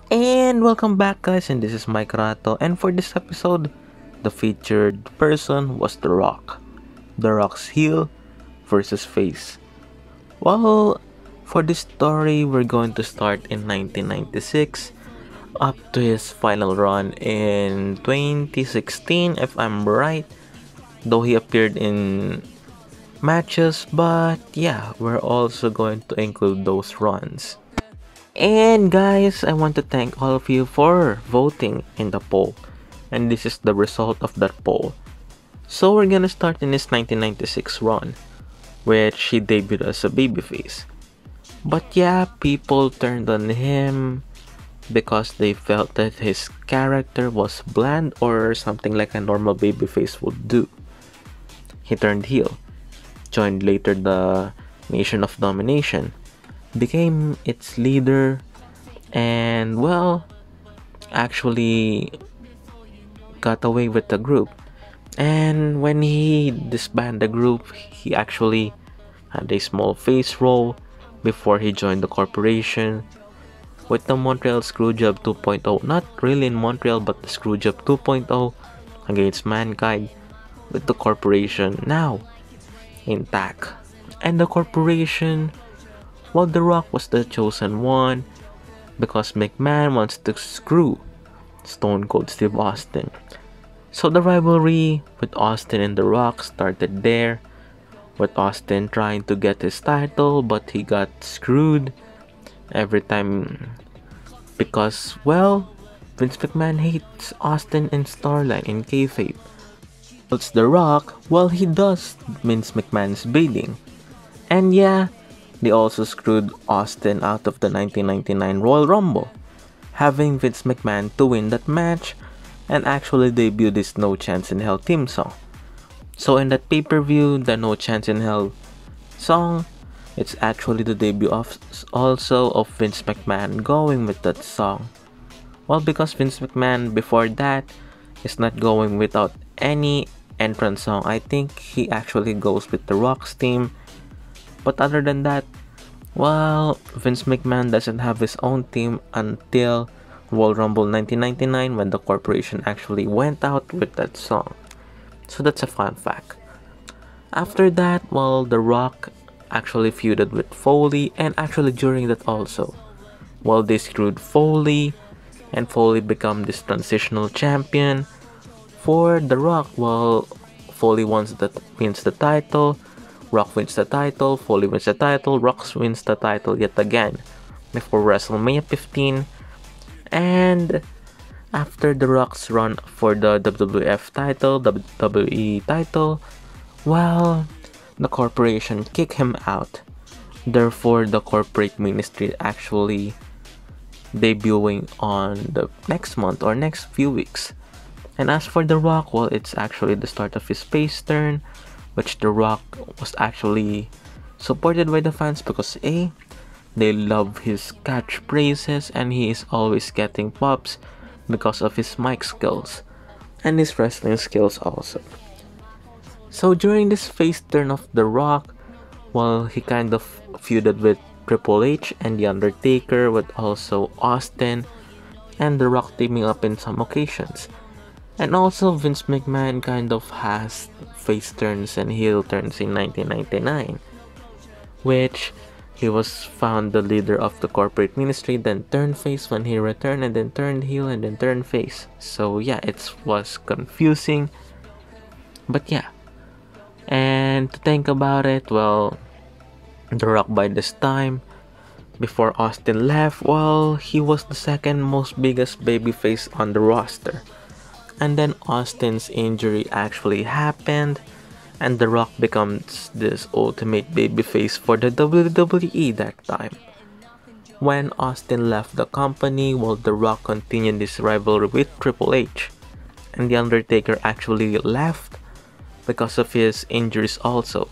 And welcome back, guys, and this is Mike Rato. And for this episode, the featured person was The Rock. The Rock's heel versus face. Well, for this story, we're going to start in 1996 up to his final run in 2016, if I'm right. Though he appeared in matches, but yeah, we're also going to include those runs. And guys, I want to thank all of you for voting in the poll. And this is the result of that poll. So we're gonna start in his 1996 run, which he debuted as a babyface. But yeah, people turned on him because they felt that his character was bland or something like a normal babyface would do. He turned heel, joined later the Nation of Domination, became its leader, and well, actually got away with the group. And when he disbanded the group, he actually had a small face role before he joined the corporation with the Montreal Screwjob 2.0. Not really in Montreal, but the Screwjob 2.0 against Mankind, with the corporation now intact. And the corporation, well, The Rock was the chosen one because McMahon wants to screw Stone Cold Steve Austin. So the rivalry with Austin and The Rock started there, with Austin trying to get his title, but he got screwed every time because, well, Vince McMahon hates Austin in storyline in kayfabe. It's The Rock, well, he does Vince McMahon's bidding. And yeah, they also screwed Austin out of the 1999 Royal Rumble, having Vince McMahon to win that match and actually debut this No Chance in Hell theme song. So in that pay-per-view, the No Chance in Hell song, it's actually the debut of also of Vince McMahon going with that song. Well, because Vince McMahon before that is not going without any entrance song. I think he actually goes with The Rock's theme. But other than that, well, Vince McMahon doesn't have his own theme until Royal Rumble 1999 when the corporation actually went out with that song. So that's a fun fact. After that, well, The Rock actually feuded with Foley, and actually during that also, well, they screwed Foley and Foley become this transitional champion. For The Rock, well, Foley wins the title, Rock wins the title, Foley wins the title, Rock wins the title yet again before WrestleMania 15. And after The Rock's run for the WWF title, WWE title, well, the corporation kicked him out. Therefore, the corporate ministry actually debuting on the next month or next few weeks. And as for The Rock, well, it's actually the start of his face turn, which The Rock was actually supported by the fans because A, they love his catchphrases and he is always getting pops because of his mic skills and his wrestling skills also. So during this face turn of The Rock, well, he kind of feuded with Triple H and The Undertaker, with also Austin and The Rock teaming up in some occasions. And also Vince McMahon kind of has face turns and heel turns in 1999, which he was found the leader of the corporate ministry, then turned face when he returned, and then turned heel and then turned face. So yeah, it was confusing, but yeah. And to think about it, well, The Rock by this time, before Austin left, well, he was the second most biggest babyface on the roster. And then Austin's injury actually happened, and The Rock becomes this ultimate babyface for the WWE that time. When Austin left the company, well, The Rock continued this rivalry with Triple H, and The Undertaker actually left because of his injuries also.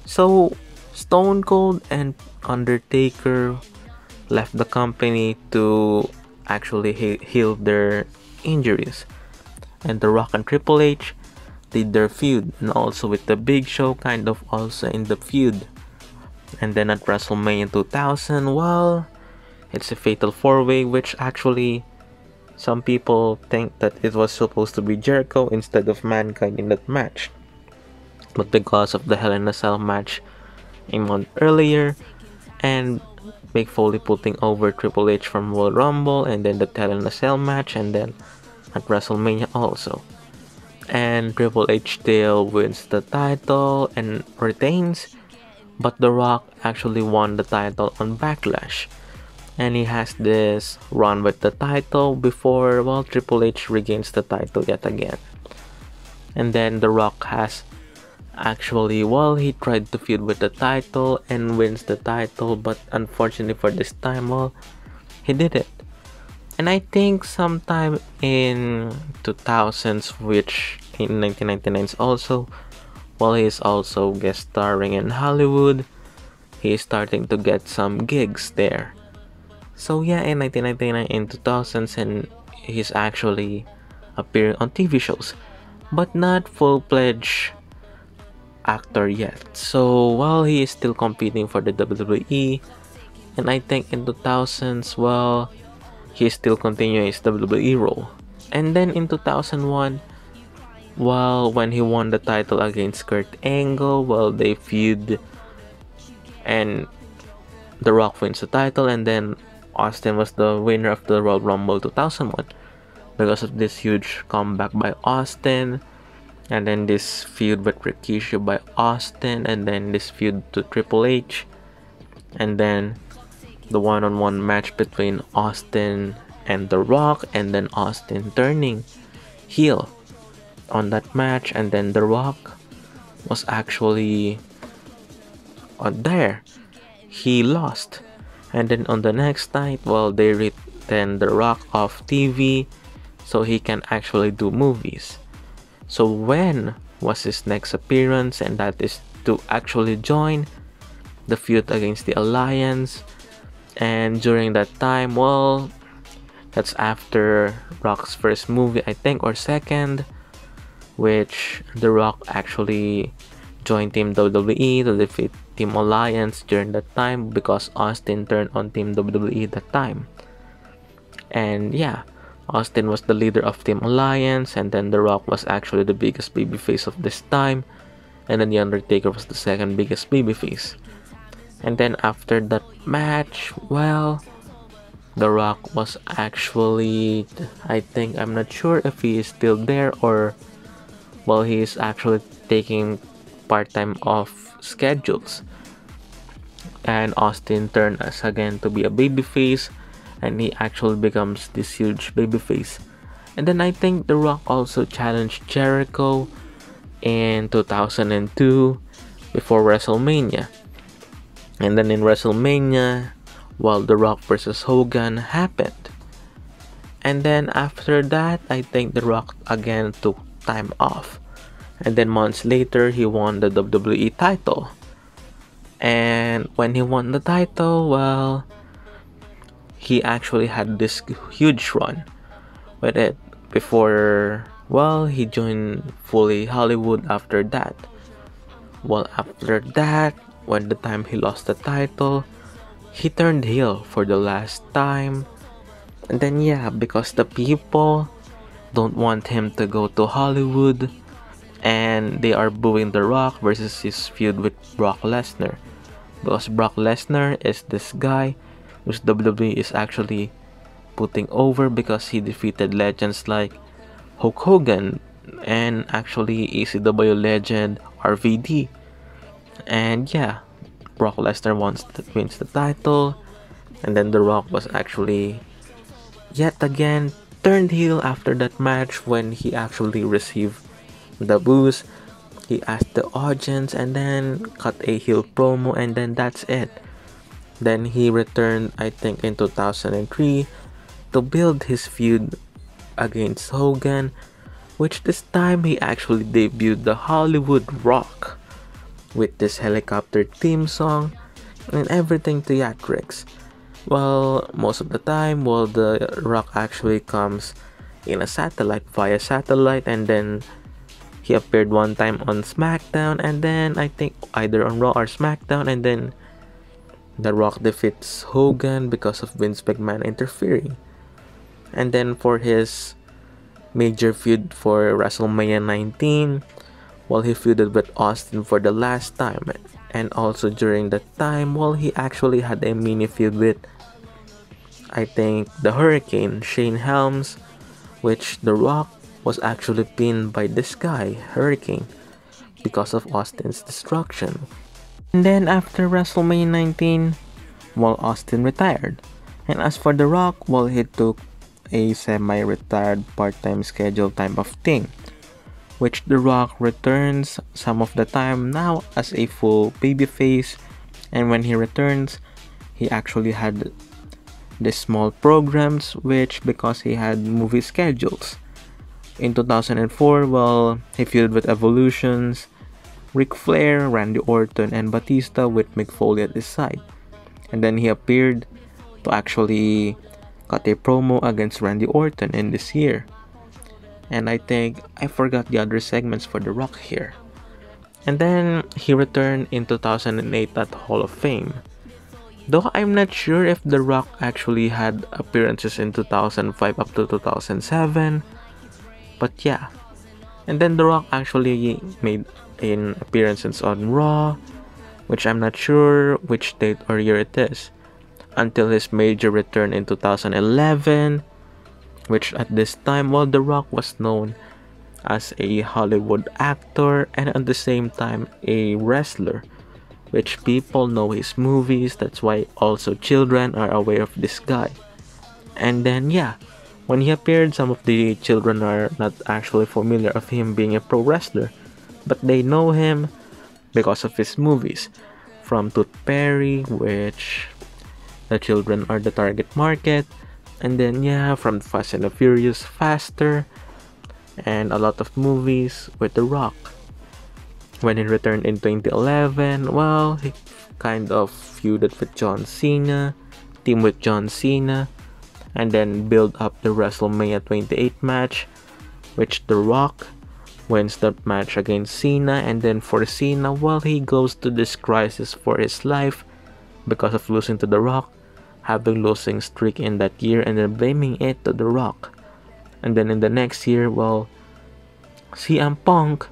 So Stone Cold and Undertaker left the company to actually heal their injuries, and The Rock and Triple H did their feud, and also with the Big Show kind of also in the feud. And then at WrestleMania 2000, well, It's a fatal four-way, which actually some people think that it was supposed to be Jericho instead of Mankind in that match. But because of the Hell in a Cell match a month earlier, and Mick Foley putting over Triple H from Royal Rumble, and then the Hell in a Cell match, and then at WrestleMania also. And Triple H still wins the title and retains, but The Rock actually won the title on Backlash. And he has this run with the title before, well, Triple H regains the title yet again. And then The Rock has actually, well, he tried to feud with the title and wins the title, but unfortunately for this time, well, he did it. And I think sometime in 2000s, which in 1999s also, while he's also guest starring in Hollywood, he's starting to get some gigs there. So yeah, in 1999 and 2000s, and he's actually appearing on TV shows, but not full-fledged actor yet. So while he is still competing for the WWE, and I think in 2000s, well, he's still continuing his WWE role. And then in 2001, well, when he won the title against Kurt Angle, well, they feud, and The Rock wins the title, and then Austin was the winner of the Royal Rumble 2001 because of this huge comeback by Austin, and then this feud with Rikishi by Austin, and then this feud to Triple H, and then the one-on-one match between Austin and The Rock, and then Austin turning heel on that match, and then The Rock was actually on there. He lost, and then on the next night, well, they written The Rock off TV so he can actually do movies. So when was his next appearance? And that is to actually join the feud against the Alliance. And during that time, well, that's after Rock's first movie, I think, or second, which The Rock actually joined Team WWE to defeat Team Alliance during that time because Austin turned on Team WWE that time. And yeah, Austin was the leader of Team Alliance, and then The Rock was actually the biggest babyface of this time, and then The Undertaker was the second biggest babyface. And then after that match, well, The Rock was actually, I think, I'm not sure if he is still there or, well, he is actually taking part-time off schedules. And Austin turned us again to be a babyface, and he actually becomes this huge babyface. And then I think The Rock also challenged Jericho in 2002 before WrestleMania. And then in WrestleMania, well, The Rock versus Hogan happened. And then after that, I think The Rock again took time off. And then months later, he won the WWE title. And when he won the title, well, he actually had this huge run with it before, well, he joined fully Hollywood after that. Well, after that, when the time he lost the title, he turned heel for the last time. And then yeah, because the people don't want him to go to Hollywood, and they are booing The Rock versus his feud with Brock Lesnar, because Brock Lesnar is this guy which WWE is actually putting over because he defeated legends like Hulk Hogan and actually ECW legend RVD. And yeah, Brock Lesnar wins the title, and then The Rock was actually yet again turned heel after that match when he actually received the boos. He asked the audience and then cut a heel promo, and then that's it. Then he returned, I think, in 2003 to build his feud against Hogan, which this time he actually debuted the Hollywood Rock with this helicopter theme song and everything theatrics. Well, most of the time, well, The Rock actually comes in a satellite, via satellite, and then he appeared one time on SmackDown, and then I think either on Raw or SmackDown, and then The Rock defeats Hogan because of Vince McMahon interfering. And then for his major feud for WrestleMania 19, while he feuded with Austin for the last time. And also during that time, while he actually had a mini feud with, I think, the Hurricane, Shane Helms, which The Rock was actually pinned by this guy, Hurricane, because of Austin's destruction. And then after WrestleMania 19, while Austin retired. And as for The Rock, well, he took a semi-retired part-time schedule type of thing, which The Rock returns some of the time now as a full babyface. And when he returns, he actually had these small programs, which because he had movie schedules. In 2004, well, he feuded with Evolutions, Ric Flair, Randy Orton, and Batista with Mick Foley at his side. And then he appeared to actually cut a promo against Randy Orton in this year. And I think I forgot the other segments for The Rock here. And then he returned in 2008 at Hall of Fame. Though I'm not sure if The Rock actually had appearances in 2005 up to 2007. But yeah. And then The Rock actually made an appearances on Raw, which I'm not sure which date or year it is, until his major return in 2011, which at this time, while The Rock was known as a Hollywood actor and at the same time a wrestler, which people know his movies, that's why also children are aware of this guy. And then yeah, when he appeared, some of the children are not actually familiar of him being a pro wrestler, but they know him because of his movies, from Tooth Fairy, which the children are the target market, and then yeah, from Fast and the Furious, Faster, and a lot of movies with The Rock. When he returned in 2011, well, he kind of feuded with John Cena, teamed with John Cena, and then build up the WrestleMania 28 match, which The Rock wins that match against Cena. And then for Cena, well, he goes to this crisis for his life because of losing to The Rock, having losing streak in that year, and then blaming it to The Rock. And then in the next year, well, CM Punk,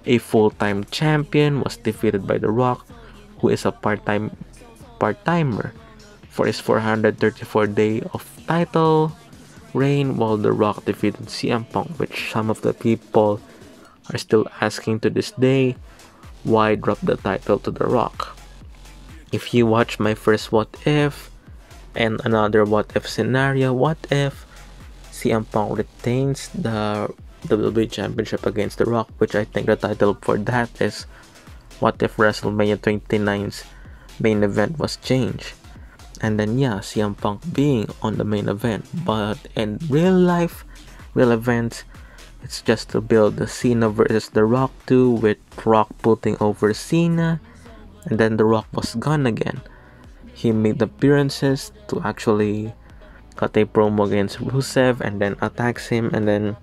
a full-time champion, was defeated by The Rock, who is a part-timer for his 434 day of title reign, while The Rock defeated CM Punk, which some of the people are still asking to this day, why drop the title to The Rock? If you watch my first What If and another What If scenario, what if CM Punk retains the WWE Championship against The Rock, which I think the title for that is What If WrestleMania 29's main event was changed. And then yeah, CM Punk being on the main event, but in real life, real events, it's just to build the Cena versus The Rock 2, with Rock putting over Cena, and then The Rock was gone again. He made appearances to actually cut a promo against Rusev and then attacks him, and then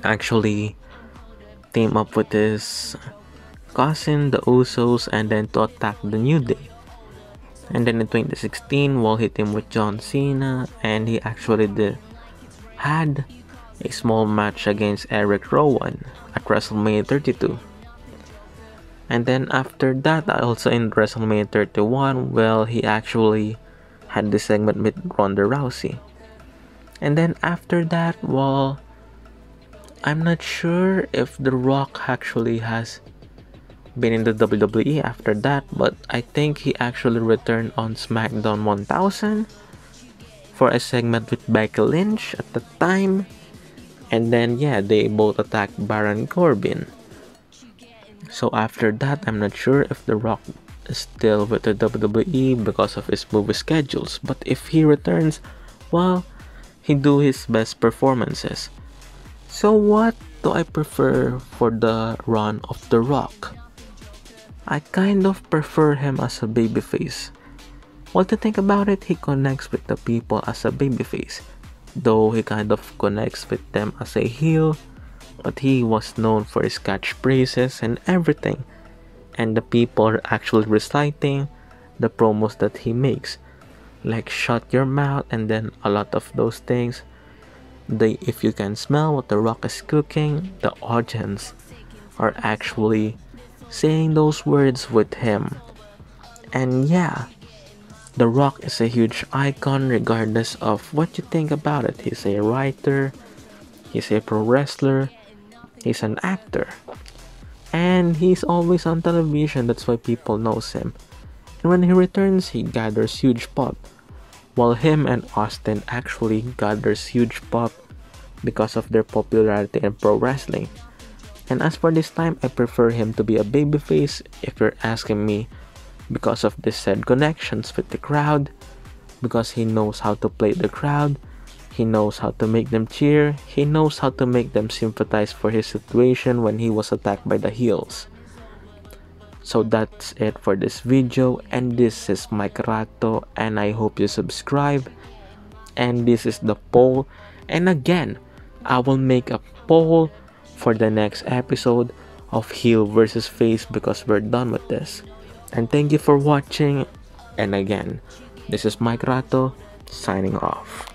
actually team up with his cousin, the Usos, and then to attack the New Day. And then in 2016, while he teamed with John Cena, and he actually had a small match against Eric Rowan at WrestleMania 32. And then after that, also in WrestleMania 31, well, he actually had this segment with Ronda Rousey. And then after that, well, I'm not sure if The Rock actually has been in the WWE after that, but I think he actually returned on SmackDown 1000 for a segment with Becky Lynch at the time. And then yeah, they both attacked Baron Corbin. So after that, I'm not sure if The Rock is still with the WWE because of his movie schedules, but if he returns, well, he do his best performances. So what do I prefer for the run of The Rock? I kind of prefer him as a babyface. Well, to think about it, he connects with the people as a babyface, though he kind of connects with them as a heel, but he was known for his catchphrases and everything, and the people are actually reciting the promos that he makes, like shut your mouth and then a lot of those things. If you can smell what The Rock is cooking, the audience are actually saying those words with him. And yeah, The Rock is a huge icon regardless of what you think about it. He's a writer, he's a pro wrestler, he's an actor. And he's always on television, that's why people knows him. And when he returns, he gathers huge pop. While him and Austin actually gathers huge pop because of their popularity in pro wrestling. And as for this time, I prefer him to be a babyface if you're asking me, because of this said connections with the crowd, because he knows how to play the crowd, he knows how to make them cheer, he knows how to make them sympathize for his situation when he was attacked by the heels. So that's it for this video, and this is Mike Rato, and I hope you subscribe. And this is the poll, and again, I will make a poll for the next episode of heel versus face because we're done with this. And thank you for watching, and again, this is Mike Rato signing off.